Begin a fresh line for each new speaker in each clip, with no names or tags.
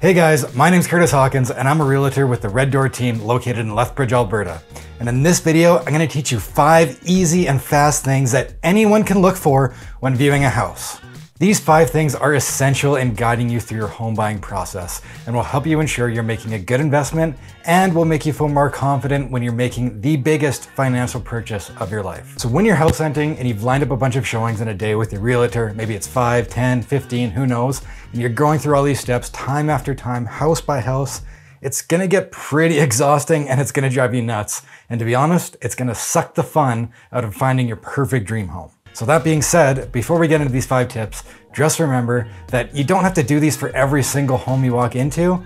Hey guys, my name's Kurtis Hawkins and I'm a realtor with the Red Door team located in Lethbridge, Alberta. And in this video, I'm going to teach you 5 easy and fast things that anyone can look for when viewing a house. These 5 things are essential in guiding you through your home buying process and will help you ensure you're making a good investment and will make you feel more confident when you're making the biggest financial purchase of your life. So when you're house hunting and you've lined up a bunch of showings in a day with your realtor, maybe it's 5, 10, 15, who knows, and you're going through all these steps time after time, house by house, it's gonna get pretty exhausting and it's gonna drive you nuts. And to be honest, it's gonna suck the fun out of finding your perfect dream home. So that being said, before we get into these 5 tips, just remember that you don't have to do these for every single home you walk into,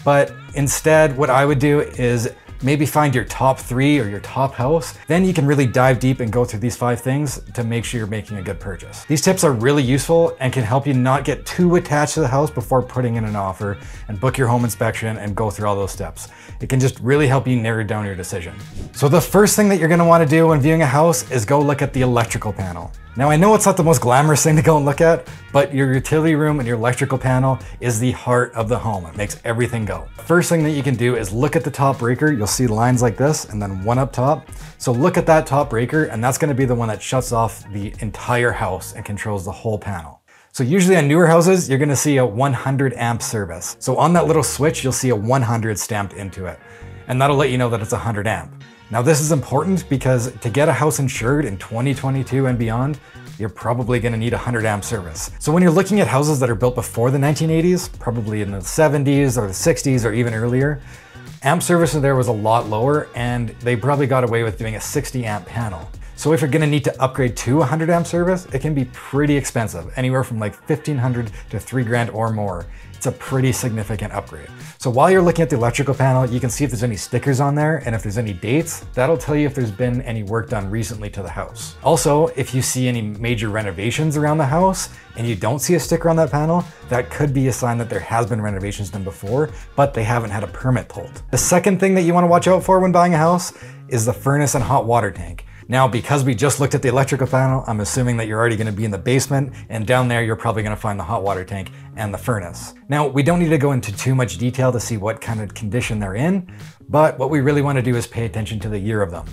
but instead what I would do is maybe find your top 3 or your top house. Then you can really dive deep and go through these 5 things to make sure you're making a good purchase. These tips are really useful and can help you not get too attached to the house before putting in an offer and book your home inspection and go through all those steps. It can just really help you narrow down your decision. So the first thing that you're gonna wanna do when viewing a house is go look at the electrical panel. Now I know it's not the most glamorous thing to go and look at, but your utility room and your electrical panel is the heart of the home. It makes everything go. First thing that you can do is look at the top breaker. You'll see lines like this and then one up top. So look at that top breaker and that's gonna be the one that shuts off the entire house and controls the whole panel. So usually on newer houses, you're gonna see a 100 amp service. So on that little switch, you'll see a 100 stamped into it. And that'll let you know that it's 100 amp. Now this is important because to get a house insured in 2022 and beyond, you're probably gonna need a 100 amp service. So when you're looking at houses that are built before the 1980s, probably in the 70s or the 60s or even earlier, amp service in there was a lot lower and they probably got away with doing a 60 amp panel. So if you're gonna need to upgrade to a 100 amp service, it can be pretty expensive, anywhere from like $1,500 to $3,000 or more. It's a pretty significant upgrade. So while you're looking at the electrical panel, you can see if there's any stickers on there, and if there's any dates, that'll tell you if there's been any work done recently to the house. Also, if you see any major renovations around the house and you don't see a sticker on that panel, that could be a sign that there has been renovations done before, but they haven't had a permit pulled. The second thing that you want to watch out for when buying a house is the furnace and hot water tank. Now, because we just looked at the electrical panel, I'm assuming that you're already gonna be in the basement, and down there you're probably gonna find the hot water tank and the furnace. Now, we don't need to go into too much detail to see what kind of condition they're in, but what we really wanna do is pay attention to the year of them.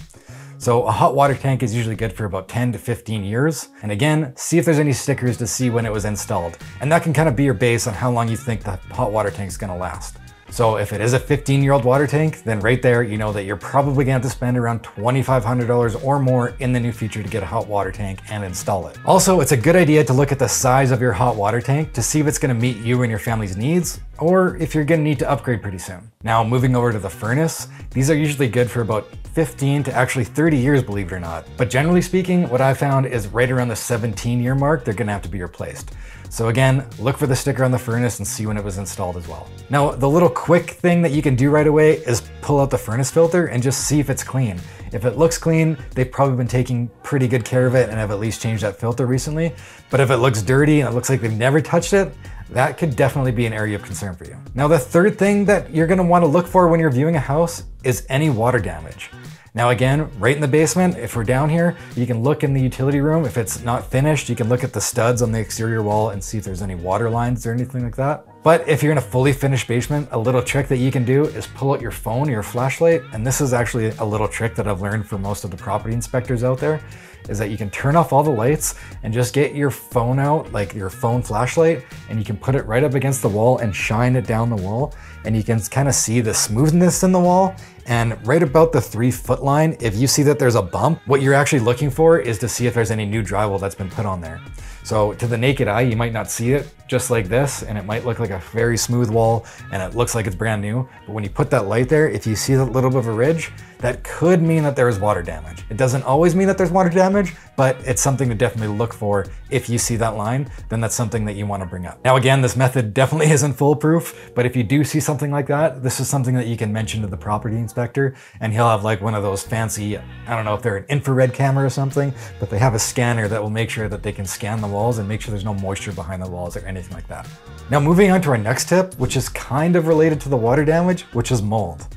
So a hot water tank is usually good for about 10 to 15 years. And again, see if there's any stickers to see when it was installed. And that can kind of be your base on how long you think the hot water tank is gonna last. So if it is a 15-year-old water tank, then right there, you know that you're probably gonna have to spend around $2,500 or more in the new future to get a hot water tank and install it. Also, it's a good idea to look at the size of your hot water tank to see if it's gonna meet you and your family's needs, or if you're gonna need to upgrade pretty soon. Now, moving over to the furnace, these are usually good for about 15 to actually 30 years, believe it or not. But generally speaking, what I found is right around the 17-year mark, they're gonna have to be replaced. So again, look for the sticker on the furnace and see when it was installed as well. Now, the little quick thing that you can do right away is pull out the furnace filter and just see if it's clean. If it looks clean, they've probably been taking pretty good care of it and have at least changed that filter recently. But if it looks dirty and it looks like they've never touched it, that could definitely be an area of concern for you. Now, the third thing that you're gonna wanna look for when you're viewing a house is any water damage. Now again, right in the basement, if we're down here, you can look in the utility room. If it's not finished, you can look at the studs on the exterior wall and see if there's any water lines or anything like that. But if you're in a fully finished basement, a little trick that you can do is pull out your phone or your flashlight. And this is actually a little trick that I've learned from most of the property inspectors out there, is that you can turn off all the lights and just get your phone out, like your phone flashlight, and you can put it right up against the wall and shine it down the wall. And you can kind of see the smoothness in the wall. And right about the 3-foot line, if you see that there's a bump, what you're actually looking for is to see if there's any new drywall that's been put on there. So to the naked eye, you might not see it just like this, and it might look like a very smooth wall and it looks like it's brand new. But when you put that light there, if you see that little bit of a ridge, that could mean that there is water damage. It doesn't always mean that there's water damage, but it's something to definitely look for. If you see that line, then that's something that you want to bring up. Now again, this method definitely isn't foolproof, but if you do see something like that, this is something that you can mention to the property inspector, and he'll have like one of those fancy, I don't know if they're an infrared camera or something, but they have a scanner that will make sure that they can scan the walls and make sure there's no moisture behind the walls or anything like that. Now moving on to our next tip, which is kind of related to the water damage, which is mold.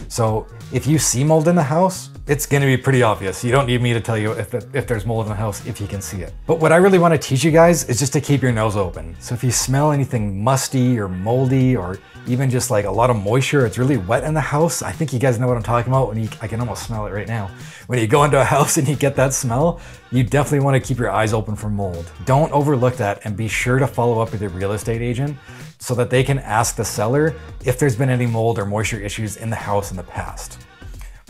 So if you see mold in the house, It's gonna be pretty obvious. You don't need me to tell you if there's mold in the house if you can see it. But what I really wanna teach you guys is just to keep your nose open. So if you smell anything musty or moldy or even just like a lot of moisture, it's really wet in the house. I think you guys know what I'm talking about I can almost smell it right now. When you go into a house and you get that smell, you definitely wanna keep your eyes open for mold. Don't overlook that and be sure to follow up with your real estate agent so that they can ask the seller if there's been any mold or moisture issues in the house in the past.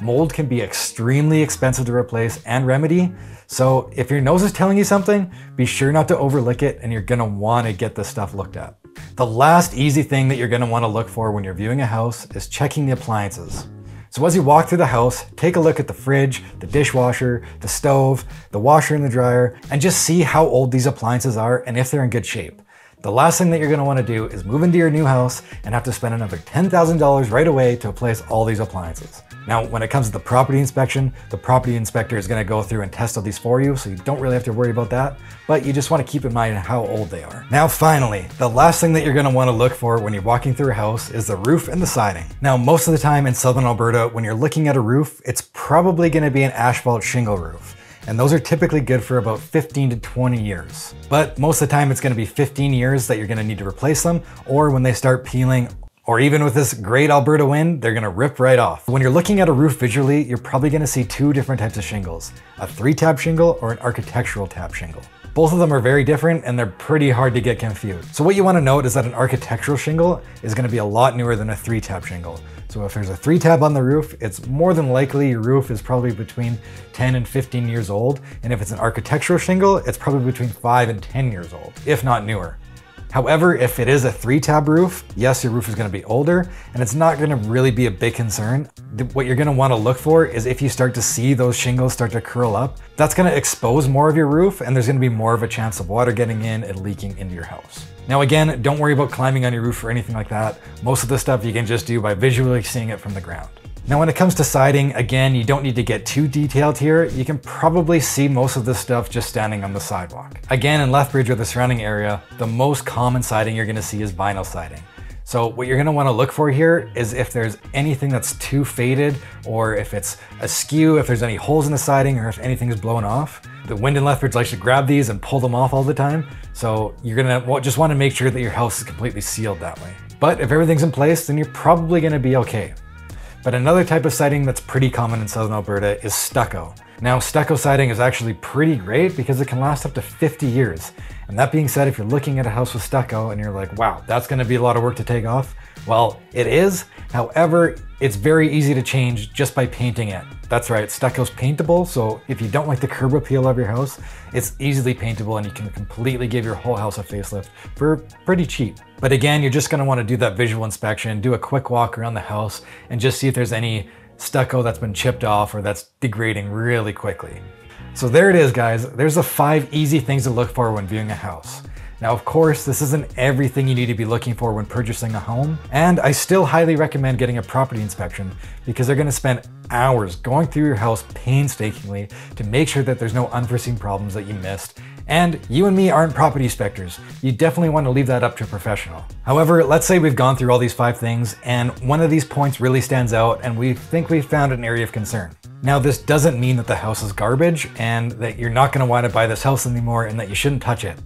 Mold can be extremely expensive to replace and remedy, so if your nose is telling you something, be sure not to overlook it and you're gonna wanna get this stuff looked at. The last easy thing that you're gonna wanna look for when you're viewing a house is checking the appliances. So as you walk through the house, take a look at the fridge, the dishwasher, the stove, the washer and the dryer, and just see how old these appliances are and if they're in good shape. The last thing that you're gonna wanna do is move into your new house and have to spend another $10,000 right away to replace all these appliances. Now, when it comes to the property inspection, the property inspector is gonna go through and test all these for you, so you don't really have to worry about that, but you just wanna keep in mind how old they are. Now, finally, the last thing that you're gonna wanna look for when you're walking through a house is the roof and the siding. Now, most of the time in Southern Alberta, when you're looking at a roof, it's probably gonna be an asphalt shingle roof. And those are typically good for about 15 to 20 years. But most of the time it's gonna be 15 years that you're gonna need to replace them, or when they start peeling, or even with this great Alberta wind, they're gonna rip right off. When you're looking at a roof visually, you're probably gonna see two different types of shingles, a 3-tab shingle or an architectural tab shingle. Both of them are very different and they're pretty hard to get confused. So what you wanna note is that an architectural shingle is gonna be a lot newer than a 3-tab shingle. So if there's a 3-tab on the roof, it's more than likely your roof is probably between 10 and 15 years old. And if it's an architectural shingle, it's probably between 5 and 10 years old, if not newer. However, if it is a 3-tab roof, yes, your roof is gonna be older and it's not gonna really be a big concern. What you're gonna wanna look for is if you start to see those shingles start to curl up, that's gonna expose more of your roof and there's gonna be more of a chance of water getting in and leaking into your house. Now again, don't worry about climbing on your roof or anything like that. Most of the stuff you can just do by visually seeing it from the ground. Now when it comes to siding, again, you don't need to get too detailed here. You can probably see most of this stuff just standing on the sidewalk. Again, in Lethbridge or the surrounding area, the most common siding you're gonna see is vinyl siding. So what you're gonna wanna look for here is if there's anything that's too faded or if it's askew, if there's any holes in the siding or if anything is blown off. The wind in Lethbridge likes to grab these and pull them off all the time. So you're gonna just wanna make sure that your house is completely sealed that way. But if everything's in place, then you're probably gonna be okay. But another type of siding that's pretty common in Southern Alberta is stucco. Now, stucco siding is actually pretty great because it can last up to 50 years. And that being said, if you're looking at a house with stucco and you're like, wow, that's gonna be a lot of work to take off. Well, it is. However, it's very easy to change just by painting it. That's right, stucco's paintable. So if you don't like the curb appeal of your house, it's easily paintable and you can completely give your whole house a facelift for pretty cheap. But again, you're just gonna wanna do that visual inspection, do a quick walk around the house and just see if there's any stucco that's been chipped off or that's degrading really quickly. So there it is, guys. There's the 5 easy things to look for when viewing a house. Now, of course, this isn't everything you need to be looking for when purchasing a home, and I still highly recommend getting a property inspection because they're gonna spend hours going through your house painstakingly to make sure that there's no unforeseen problems that you missed. And you and me aren't property inspectors. You definitely want to leave that up to a professional. However, let's say we've gone through all these 5 things and one of these points really stands out and we think we've found an area of concern. Now, this doesn't mean that the house is garbage and that you're not going to want to buy this house anymore and that you shouldn't touch it.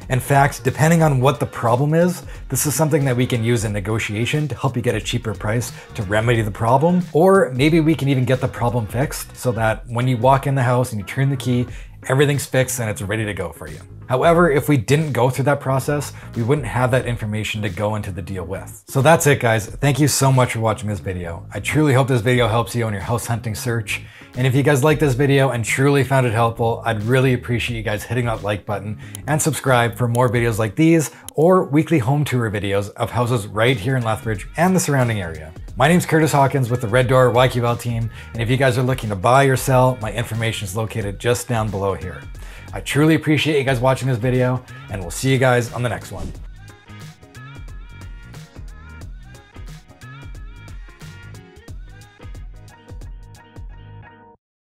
In fact, depending on what the problem is, this is something that we can use in negotiation to help you get a cheaper price to remedy the problem. Or maybe we can even get the problem fixed so that when you walk in the house and you turn the key, everything's fixed and it's ready to go for you. However, if we didn't go through that process, we wouldn't have that information to go into the deal with. So that's it, guys. Thank you so much for watching this video. I truly hope this video helps you on your house hunting search. And if you guys liked this video and truly found it helpful, I'd really appreciate you guys hitting that like button and subscribe for more videos like these or weekly home tour videos of houses right here in Lethbridge and the surrounding area. My name's Kurtis Hawkins with the Red Door YQL team, and if you guys are looking to buy or sell, my information is located just down below here. I truly appreciate you guys watching this video, and we'll see you guys on the next one.